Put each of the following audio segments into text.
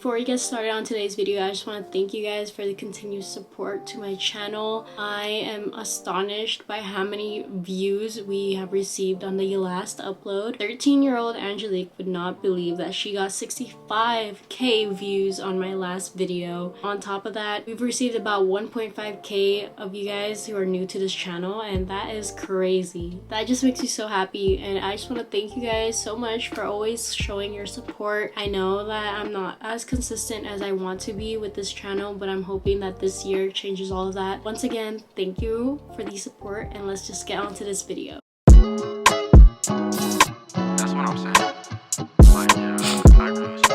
Before we get started on today's video, I just want to thank you guys for the continued support to my channel. I am astonished by how many views we have received on the last upload. 13-year-old Angelique would not believe that she got 65k views on my last video. On top of that, we've received about 1.5k of you guys who are new to this channel, and that is crazy. That just makes me so happy, and I just want to thank you guys so much for always showing your support. I know that I'm not as consistent as I want to be with this channel, but I'm hoping that this year changes all of that. Once again, thank you for the support, and let's just get on to this video. That's what I'm saying. Like, yeah, I agree with you.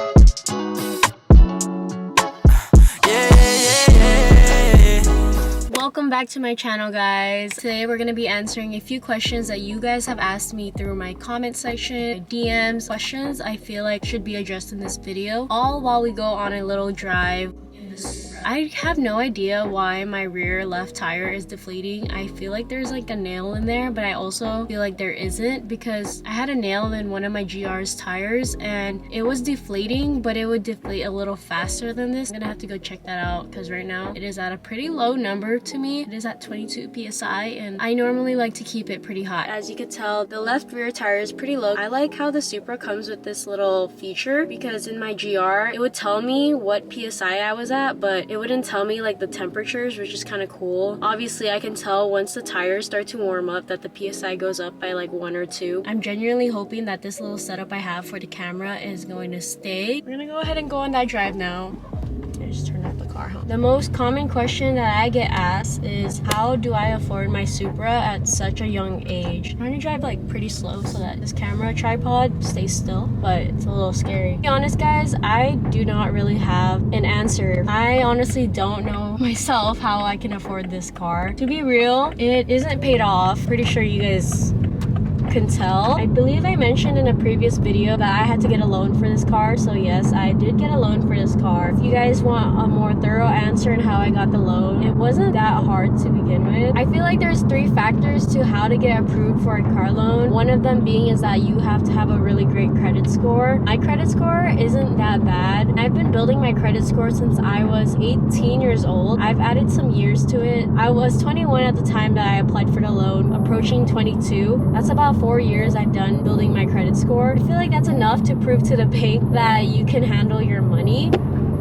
Welcome back to my channel, guys. Today we're going to be answering a few questions that you guys have asked me through my comment section, DMs, questions I feel like should be addressed in this video, all while we go on a little drive in the Supra. I have no idea why my rear left tire is deflating. I feel like there's like a nail in there, but I also feel like there isn't, because I had a nail in one of my GR's tires and it was deflating, but it would deflate a little faster than this. I'm gonna have to go check that out, because right now it is at a pretty low number to me. It is at 22 psi, and I normally like to keep it pretty hot. As you can tell, the left rear tire is pretty low. I like how the Supra comes with this little feature, because in my GR it would tell me what psi I was at, but it wouldn't tell me like the temperatures, which is kind of cool. Obviously I can tell once the tires start to warm up that the psi goes up by like 1 or 2. I'm genuinely hoping that this little setup I have for the camera is going to stay. We're gonna go ahead and go on that drive now. I just turned off the car, huh? The most common question that I get asked is, how do I afford my Supra at such a young age? I'm trying to drive like pretty slow so that this camera tripod stays still, but it's a little scary. To be honest, guys, I do not really have an answer. I honestly don't know myself how I can afford this car. To be real, it isn't paid off. Pretty sure you guys can tell. I believe I mentioned in a previous video that I had to get a loan for this car, so yes, I did get a loan for this car. If you guys want a more thorough answer on how I got the loan, it wasn't that hard to begin with. I feel like there's 3 factors to how to get approved for a car loan. One of them being is that you have to have a really great credit score. My credit score isn't that bad. I've been building my credit score since I was 18 years old. I've added some years to it. I was 21 at the time that I applied for the loan, approaching 22. That's about 4 years I've done building my credit score. I feel like that's enough to prove to the bank that you can handle your money.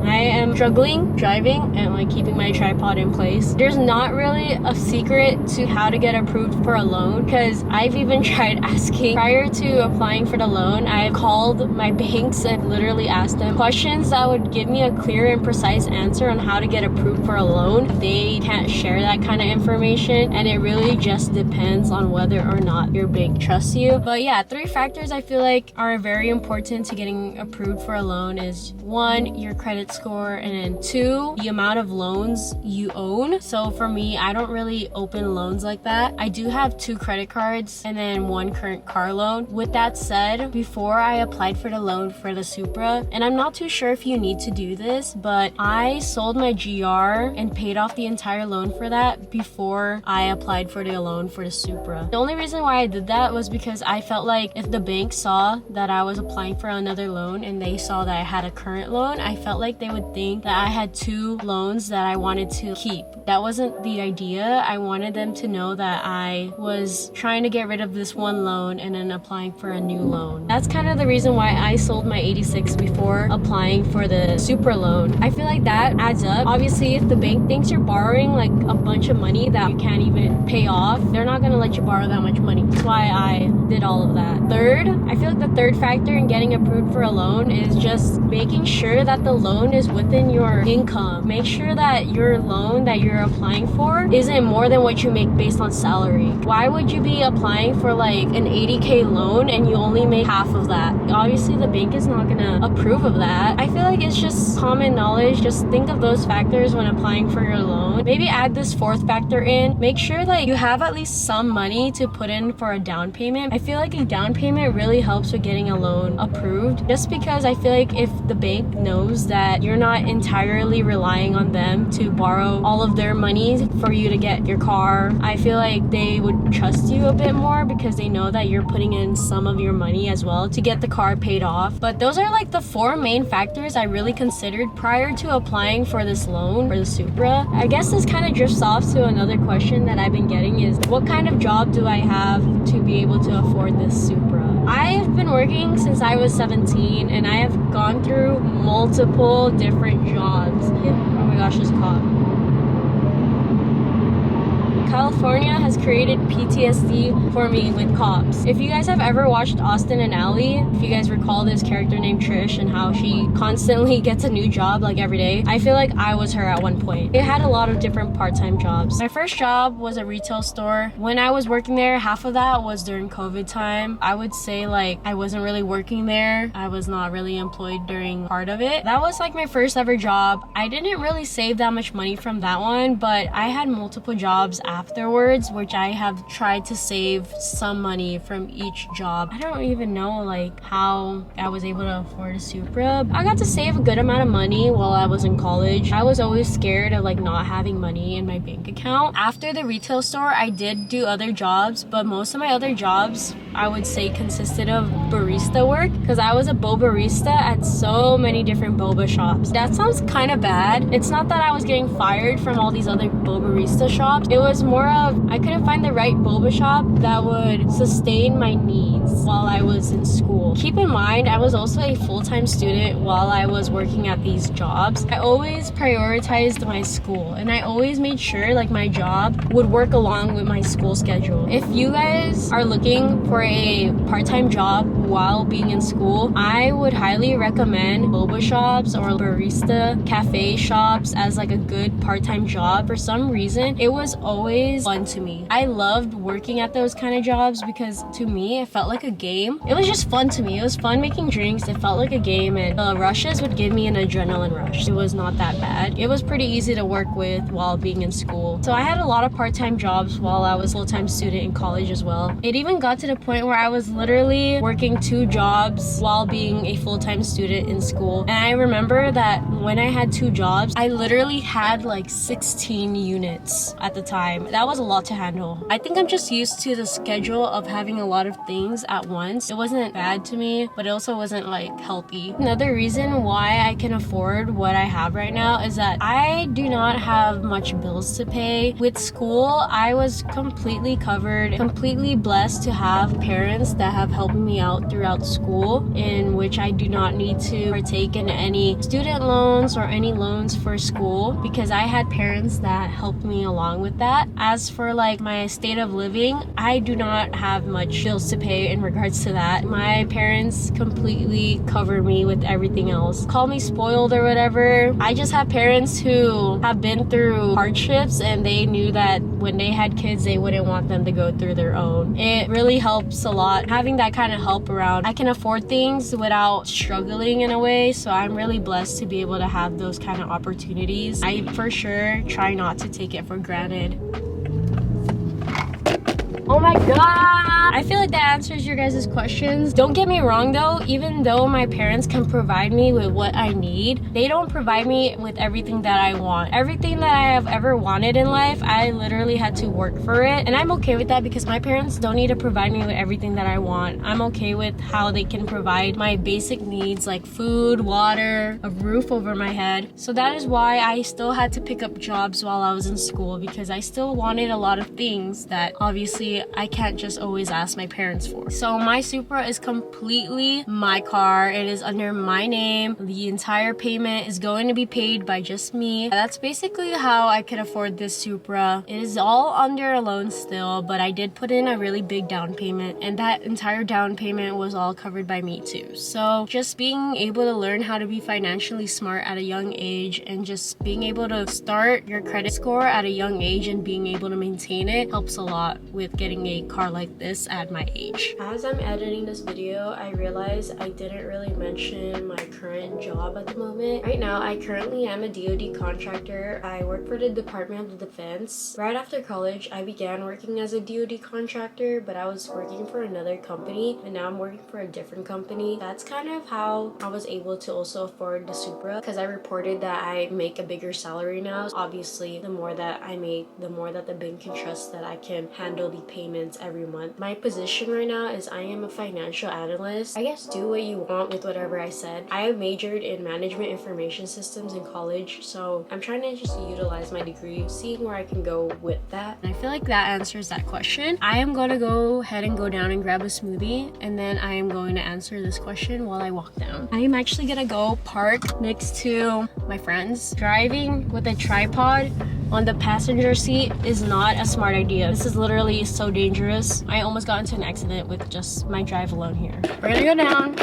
I am struggling driving and like keeping my tripod in place. There's not really a secret to how to get approved for a loan, because I've even tried asking prior to applying for the loan. I've called my banks and literally asked them questions that would give me a clear and precise answer on how to get approved for a loan. They can't share that kind of information, and it really just depends on whether or not your bank trusts you. But yeah, 3 factors I feel like are very important to getting approved for a loan is 1, your credit score, and then 2, the amount of loans you own. So for me, I don't really open loans like that. I do have 2 credit cards and then 1 current car loan. With that said, before I applied for the loan for the Supra, and I'm not too sure if you need to do this, but I sold my GR and paid off the entire loan for that before I applied for the loan for the Supra. The only reason why I did that was because I felt like if the bank saw that I was applying for another loan and they saw that I had a current loan, I felt like they would think that I had 2 loans that I wanted to keep. That wasn't the idea. I wanted them to know that I was trying to get rid of this 1 loan and then applying for a new loan. That's kind of the reason why I sold my 86 before applying for the Supra loan. I feel like that adds up. Obviously, if the bank thinks you're borrowing like a bunch of money that you can't even pay off, they're not gonna let you borrow that much money. That's why I did all of that. Third, I feel like the 3rd factor in getting approved for a loan is just making sure that the loan is within your income. Make sure that your loan that you're applying for isn't more than what you make based on salary. Why would you be applying for like an 80k loan and you only make half of that? Obviously the bank is not gonna approve of that. I feel like it's just common knowledge. Just think of those factors when applying for your loan. Maybe add this 4th factor in. Make sure that you have at least some money to put in for a down payment. I feel like a down payment really helps with getting a loan approved, just because I feel like if the bank knows that you're not entirely relying on them to borrow all of their money for you to get your car, I feel like they would trust you a bit more because they know that you're putting in some of your money as well to get the car paid off. But those are like the 4 main factors I really considered prior to applying for this loan for the Supra. I guess this kind of drifts off to another question that I've been getting is, what kind of job do I have to be able to afford this Supra? I've been working since I was 17 and I have gone through multiple different jobs. Oh my gosh, this cop. California has created PTSD for me with cops. If you guys have ever watched Austin and Ally, if you guys recall this character named Trish and how she constantly gets a new job like every day, I feel like I was her at one point. It had a lot of different part-time jobs. My first job was a retail store. When I was working there, half of that was during COVID time. I would say like I wasn't really working there. I was not really employed during part of it. That was like my first ever job. I didn't really save that much money from that one, but I had multiple jobs afterwards, which I have tried to save some money from each job. I don't even know like how I was able to afford a Supra. I got to save a good amount of money while I was in college. I was always scared of like not having money in my bank account. After the retail store, I did do other jobs, but most of my other jobs I would say consisted of barista work because I was a boba barista at so many different boba shops. That sounds kind of bad. It's not that I was getting fired from all these other boba barista shops. It was more of I couldn't find the right boba shop that would sustain my needs while I was in school. Keep in mind, I was also a full-time student while I was working at these jobs. I always prioritized my school and I always made sure like my job would work along with my school schedule. If you guys are looking for a part-time job while being in school, I would highly recommend boba shops or barista cafe shops as like a good part-time job. For some reason, it was always fun to me. I loved working at those kind of jobs because to me, it felt like a game. It was just fun to me. It was fun making drinks. It felt like a game and the rushes would give me an adrenaline rush. It was not that bad. It was pretty easy to work with while being in school. So I had a lot of part-time jobs while I was a full-time student in college as well. It even got to the point where I was literally working 2 jobs while being a full-time student in school. And I remember that when I had 2 jobs, I literally had like 16 units at the time. That was a lot to handle. I think I'm just used to the schedule of having a lot of things at once. It wasn't bad to me, but it also wasn't like healthy. Another reason why I can afford what I have right now is that I do not have much bills to pay. With school, I was completely covered, completely blessed to have parents that have helped me out throughout school, in which I do not need to partake in any student loans or any loans for school because I had parents that helped me along with that. As for like my state of living, I do not have much bills to pay in regards to that. My parents completely cover me with everything else. Call me spoiled or whatever. I just have parents who have been through hardships and they knew that when they had kids, they wouldn't want them to go through their own. It really helps a lot having that kind of help around. I can afford things without struggling in a way, so I'm really blessed to be able to have those kind of opportunities. I for sure try not to take it for granted. Oh my god! I feel like that answers your guys' questions. Don't get me wrong though, even though my parents can provide me with what I need, they don't provide me with everything that I want. Everything that I have ever wanted in life, I literally had to work for it. And I'm okay with that because my parents don't need to provide me with everything that I want. I'm okay with how they can provide my basic needs like food, water, a roof over my head. So that is why I still had to pick up jobs while I was in school because I still wanted a lot of things that obviously I can't just always ask my parents for. So my Supra is completely my car. It is under my name. The entire payment is going to be paid by just me. That's basically how I could afford this Supra. It is all under a loan still, but I did put in a really big down payment and that entire down payment was all covered by me too. So just being able to learn how to be financially smart at a young age and just being able to start your credit score at a young age and being able to maintain it helps a lot with getting getting a car like this at my age. As I'm editing this video, I realized I didn't really mention my current job at the moment. Right now, I currently am a DoD contractor. I work for the Department of the Defense. Right after college, I began working as a DoD contractor, but I was working for another company, and now I'm working for a different company. That's kind of how I was able to also afford the Supra, because I reported that I make a bigger salary now. Obviously, the more that I make, the more that the bank can trust that I can handle the payments every month. My position right now is I am a financial analyst. I guess do what you want with whatever I said. I majored in management information systems in college, so I'm trying to just utilize my degree, seeing where I can go with that. And I feel like that answers that question. I am going to go ahead and go down and grab a smoothie, and then I am going to answer this question while I walk down. I am actually gonna go park next to my friends. Driving with a tripod on the passenger seat is not a smart idea. This is literally so dangerous. I almost got into an accident with just my drive alone here. We're gonna go down.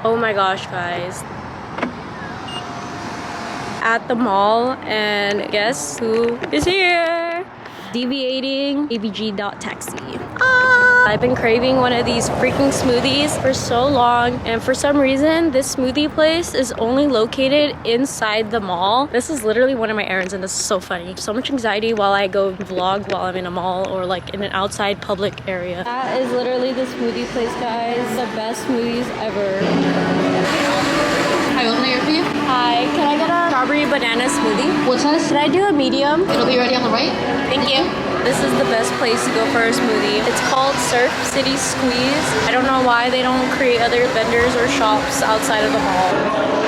Oh my gosh, guys. At the mall, and guess who is here? Deviating abg.taxi. I've been craving one of these freaking smoothies for so long, and for some reason this smoothie place is only located inside the mall. This is literally one of my errands, and this is so funny. So much anxiety while I go vlog while I'm in a mall or like in an outside public area. That is literally the smoothie place, guys. The best smoothies ever. Hi, what can I get for you? Hi, can I get a strawberry banana smoothie? What size? Should I do a medium? It'll be ready on the right. Thank you. This is the best place to go for a smoothie. It's called Surf City Squeeze. I don't know why they don't create other vendors or shops outside of the mall.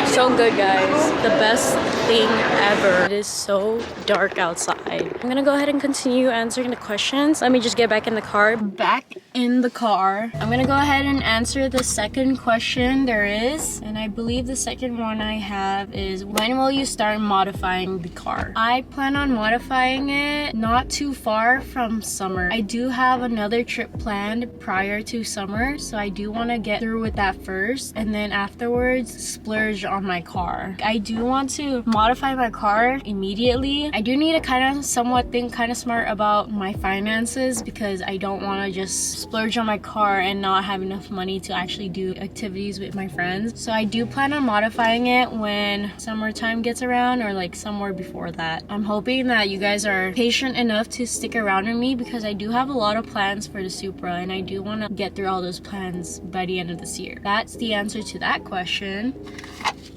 So good, guys. The best thing ever. It is so dark outside. I'm gonna go ahead and continue answering the questions. Let me just get back in the car. Back in the car. I'm gonna go ahead and answer the second question there is. And I believe the second one I have is, when will you start modifying the car? I plan on modifying it not too far from summer. I do have another trip planned prior to summer, so I do want to get through with that first, and then afterwards splurge on my car. I do want to modify my car immediately. I do need to kind of somewhat think kind of smart about my finances, because I don't want to just splurge on my car and not have enough money to actually do activities with my friends. So I do plan on modifying it when summertime gets around, or like somewhere before that. I'm hoping that you guys are patient enough to stick around with me, because I do have a lot of plans for the Supra, and I do want to get through all those plans by the end of this year. That's the answer to that question.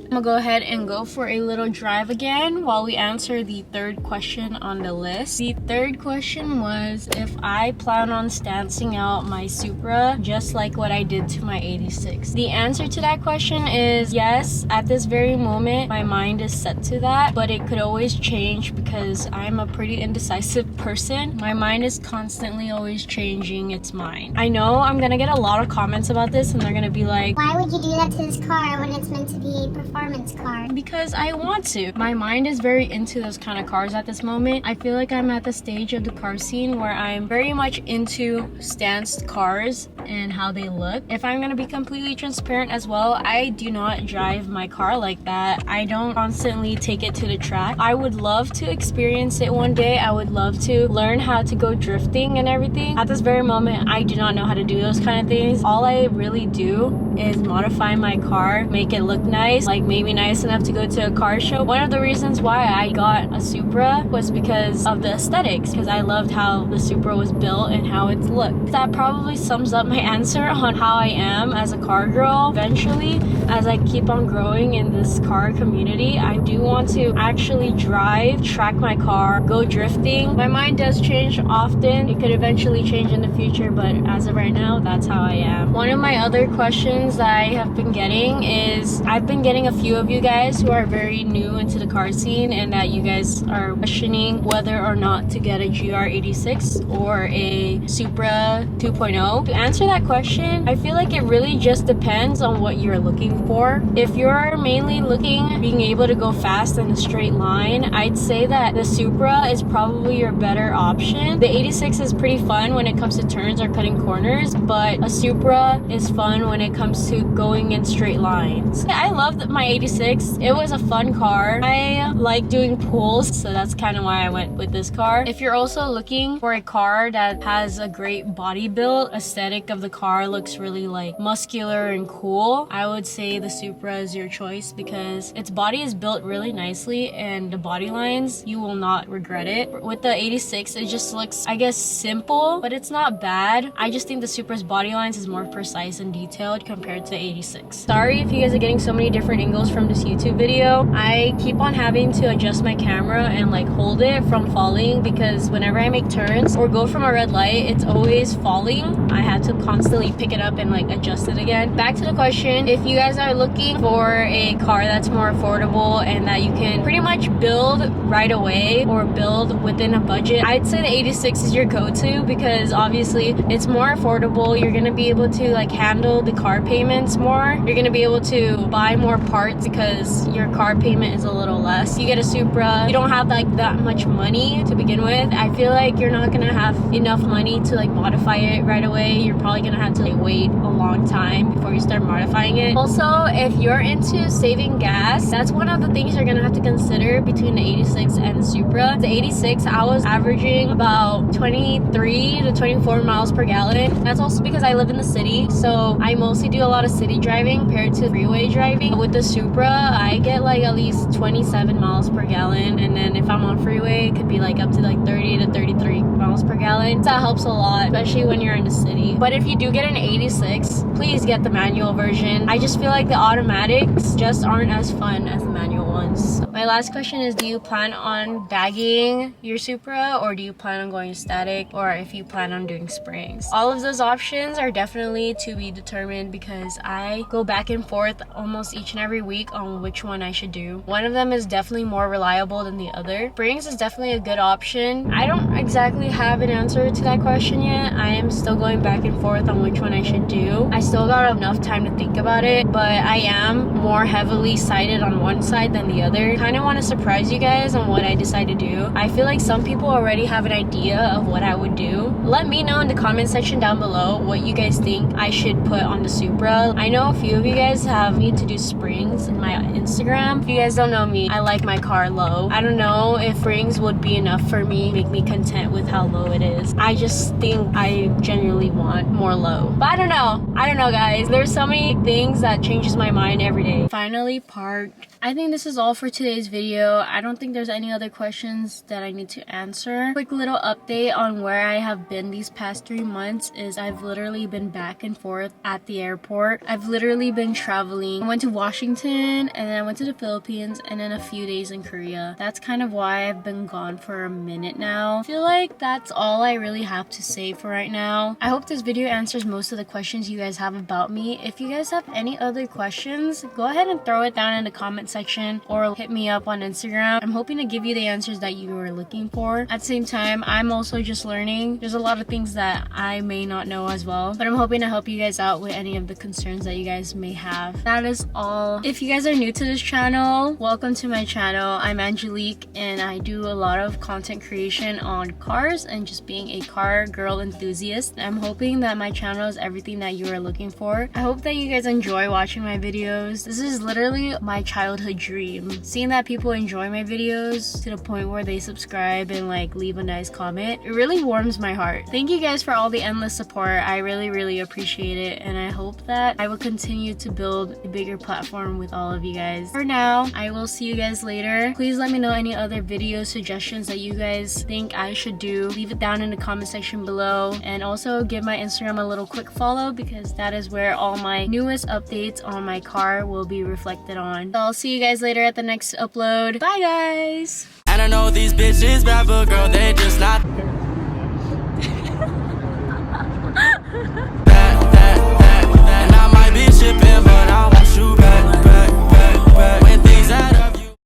I'm gonna go ahead and go for a little drive again while we answer the third question on the list. The third question was if I plan on stancing out my Supra just like what I did to my 86. The answer to that question is yes. At this very moment, my mind is set to that, but it could always change because I'm a pretty indecisive person. My mind is constantly always changing its mind. I know I'm gonna get a lot of comments about this, and they're gonna be like, why would you do that to this car when it's meant to be a performance car? because I want to. My mind is very into those kind of cars at this moment. I feel like I'm at the stage of the car scene where I'm very much into stanced cars and how they look. If I'm gonna be completely transparent as well, I do not drive my car like that. I don't constantly take it to the track. I would love to experience it one day. I would love to learn how to go drifting and everything. At this very moment, I do not know how to do those kind of things. All I really do is modify my car, make it look nice, like maybe nice enough to go to a car show. One of the reasons why I got a Supra was because of the aesthetics, because I loved how the Supra was built and how it looked. That probably sums up my answer on how I am as a car girl. Eventually, as I keep on growing in this car community, I do want to actually drive, track my car, go drifting. My mind does change often. It could eventually change in the future, but as of right now, that's how I am. One of my other questions that I have been getting is, I've been getting a few of you guys who are very new into the car scene, and that you guys are questioning whether or not to get a GR86 or a Supra 2.0. To answer answer that question, I feel like it really just depends on what you're looking for. If you're mainly looking being able to go fast in a straight line, I'd say that the Supra is probably your better option. The 86 is pretty fun when it comes to turns or cutting corners, but a Supra is fun when it comes to going in straight lines. I loved my 86. It was a fun car. I like doing pulls, so that's kind of why I went with this car. If you're also looking for a car that has a great body build, aesthetic of the car looks really like muscular and cool, I would say the Supra is your choice because its body is built really nicely and the body lines, you will not regret it. With the 86, it just looks, I guess, simple, but it's not bad. I just think the Supra's body lines is more precise and detailed compared to the 86. Sorry if you guys are getting so many different angles from this YouTube video. I keep on having to adjust my camera and like hold it from falling because whenever I make turns or go from a red light, it's always falling. I have to constantly pick it up and like adjust it again. Back to the question, if you guys are looking for a car that's more affordable and that you can pretty much build right away or build within a budget, I'd say the 86 is your go-to because obviously it's more affordable. You're gonna be able to like handle the car payments more. You're gonna be able to buy more parts because your car payment is a little less. You get a Supra, you don't have like that much money to begin with. I feel like you're not gonna have enough money to like modify it right away. You're probably gonna have to like wait a long time before you start modifying it. Also, if you're into saving gas, that's one of the things you're gonna have to consider between the 86 and the Supra. The 86, I was averaging about 23 to 24 miles per gallon. That's also because I live in the city, so I mostly do a lot of city driving compared to freeway driving. With the Supra, I get like at least 27 miles per gallon, and then if I'm on freeway, it could be like up to like 30 to 33 miles per gallon. So that helps a lot, especially when you're in the city. But if you do get an 86, please get the manual version. I just feel like the automatics just aren't as fun as the manual ones. My last question is, do you plan on bagging your Supra or do you plan on going static, or if you plan on doing springs? All of those options are definitely to be determined because I go back and forth almost each and every week on which one I should do. One of them is definitely more reliable than the other. Springs is definitely a good option. I don't exactly have an answer to that question yet. I am still going back and forth on which one I should do. I still got enough time to think about it, but I am more heavily sided on one side than the other. Kind of want to surprise you guys on what I decide to do. I feel like some people already have an idea of what I would do. Let me know in the comment section down below what you guys think I should put on the Supra. I know a few of you guys have me to do springs in my Instagram. If you guys don't know me, I like my car low. I don't know if springs would be enough for me, make me content with how low it is. I just think I genuinely want more low. But I don't know guys. There's so many things that changes my mind every day. Finally parked. I think this is all for today's video. I don't think there's any other questions that I need to answer. Quick little update on where I have been these past 3 months is I've literally been back and forth at the airport. I've literally been traveling. I went to Washington and then I went to the Philippines and then a few days in Korea. That's kind of why I've been gone for a minute now. I feel like that's all I really have to say for right now. I hope this video answers most of the questions you guys have about me. If you guys have any other questions, go ahead and throw it down in the comment section or hit me up on Instagram. I'm hoping to give you the answers that you were looking for. At the same time, I'm also just learning. There's a lot of things that I may not know as well, but I'm hoping to help you guys out with any of the concerns that you guys may have. That is all. If you guys are new to this channel, welcome to my channel. I'm Angelique and I do a lot of content creation on cars and just being a car girl enthusiast. I'm hoping that my channel is everything that you are looking for. I hope that you guys enjoy watching my videos. This is literally my childhood dream. Seeing that people enjoy my videos to the point where they subscribe and like leave a nice comment, it really warms my heart. Thank you guys for all the endless support. I really appreciate it, and I hope that I will continue to build a bigger platform with all of you guys. For now, I will see you guys later. Please let me know any other video suggestions that you guys think I should do. Leave it down in the comment section below, and also give my Instagram a little quick follow because that is where all my newest updates on my car will be reflected on. So I'll see you guys later at the next upload. Bye guys! And I know these bitches bad, but girl, they just not